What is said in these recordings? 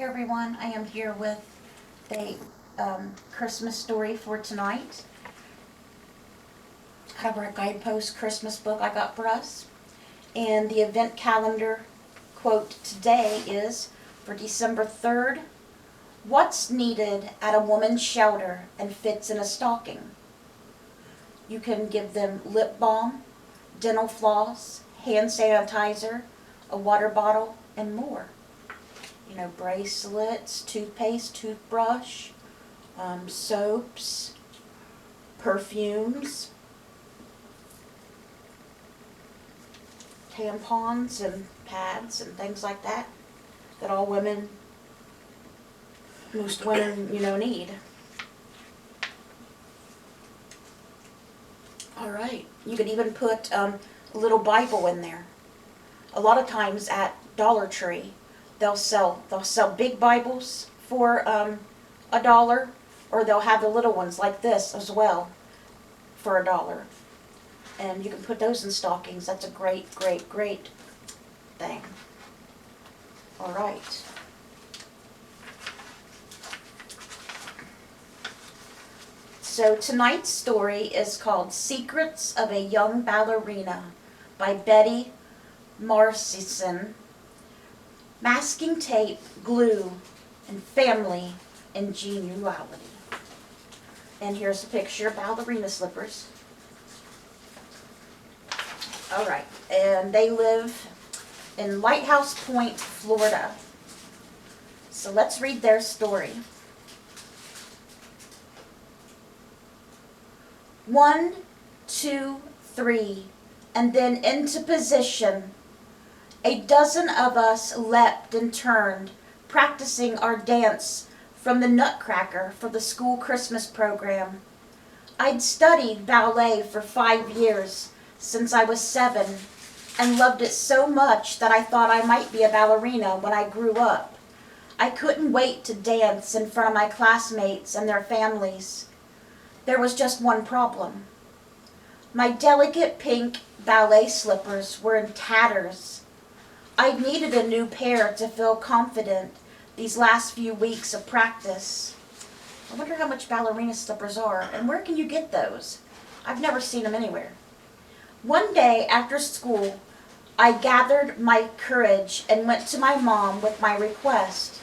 Hey everyone, I am here with the Christmas story for tonight. Kind of our guidepost Christmas book I got for us. And the event calendar quote today is for December 3rd. What's needed at a woman's shelter and fits in a stocking? You can give them lip balm, dental floss, hand sanitizer, a water bottle, and more. Bracelets, toothpaste, toothbrush, soaps, perfumes, tampons and pads and things like that all women, most women, need. All right. You could even put a little Bible in there. A lot of times at Dollar Tree, they'll sell big Bibles for $1, or they'll have the little ones like this as well for $1. And you can put those in stockings. That's a great thing. All right. So tonight's story is called Secrets of a Young Ballerina by Betty Marcison. Masking tape, glue, and family ingenuity. And here's a picture of ballerina slippers. All right, and they live in Lighthouse Point, Florida. So let's read their story. 1, 2, 3, and then into position. A dozen of us leapt and turned, practicing our dance from the Nutcracker for the school Christmas program. I'd studied ballet for 5 years, since I was 7, and loved it so much that I thought I might be a ballerina when I grew up. I couldn't wait to dance in front of my classmates and their families. There was just one problem. My delicate pink ballet slippers were in tatters. I needed a new pair to feel confident these last few weeks of practice. I wonder how much ballerina slippers are, and where can you get those? I've never seen them anywhere. One day after school, I gathered my courage and went to my mom with my request.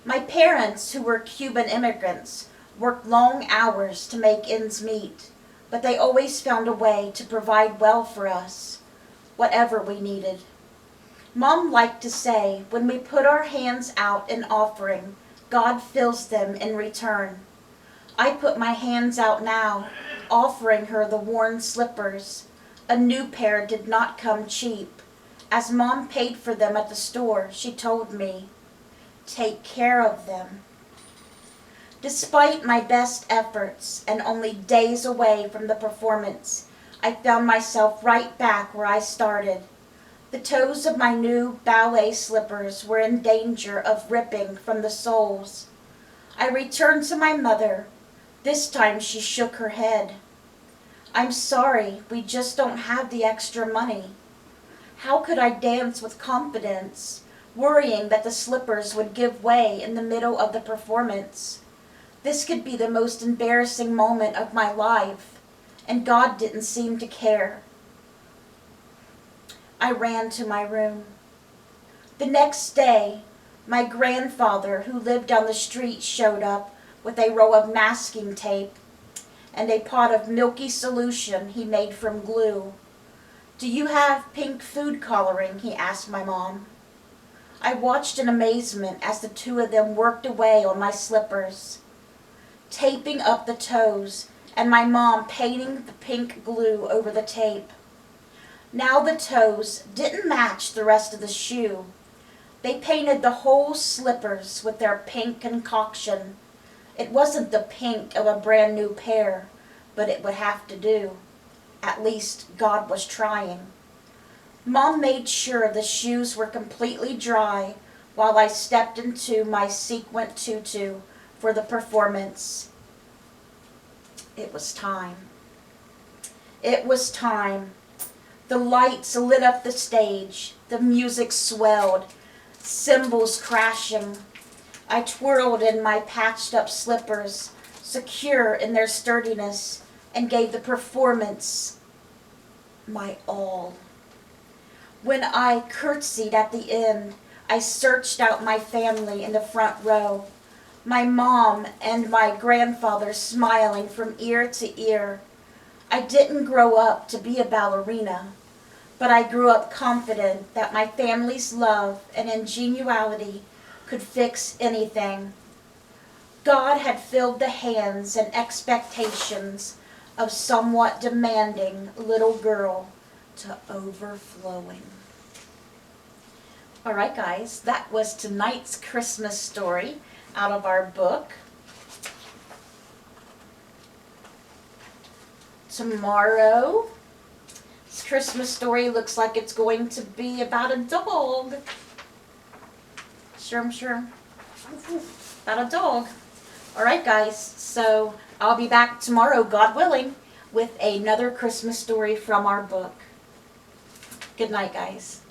My parents, who were Cuban immigrants, worked long hours to make ends meet, but they always found a way to provide well for us, whatever we needed. Mom liked to say, when we put our hands out in offering, God fills them in return. I put my hands out now, offering her the worn slippers. A new pair did not come cheap. As Mom paid for them at the store, she told me, take care of them. Despite my best efforts and only days away from the performance, I found myself right back where I started. The toes of my new ballet slippers were in danger of ripping from the soles. I returned to my mother. This time she shook her head. I'm sorry, we just don't have the extra money. How could I dance with confidence, worrying that the slippers would give way in the middle of the performance? This could be the most embarrassing moment of my life, and God didn't seem to care. I ran to my room. The next day, my grandfather, who lived down the street, showed up with a roll of masking tape and a pot of milky solution he made from glue. Do you have pink food coloring? He asked my mom. I watched in amazement as the two of them worked away on my slippers, taping up the toes, and my mom painting the pink glue over the tape. Now the toes didn't match the rest of the shoe. They painted the whole slippers with their pink concoction. It wasn't the pink of a brand new pair, but it would have to do. At least God was trying. Mom made sure the shoes were completely dry while I stepped into my sequin tutu for the performance. It was time. It was time. The lights lit up the stage. The music swelled, cymbals crashing. I twirled in my patched up slippers, secure in their sturdiness, and gave the performance my all. When I curtsied at the end, I searched out my family in the front row, my mom and my grandfather smiling from ear to ear. I didn't grow up to be a ballerina, but I grew up confident that my family's love and ingenuity could fix anything. God had filled the hands and expectations of somewhat demanding little girl to overflowing. All right, guys, that was tonight's Christmas story out of our book. Tomorrow, this Christmas story looks like it's going to be about a dog. Sure. About a dog. All right, guys, so I'll be back tomorrow, God willing, with another Christmas story from our book. Good night, guys.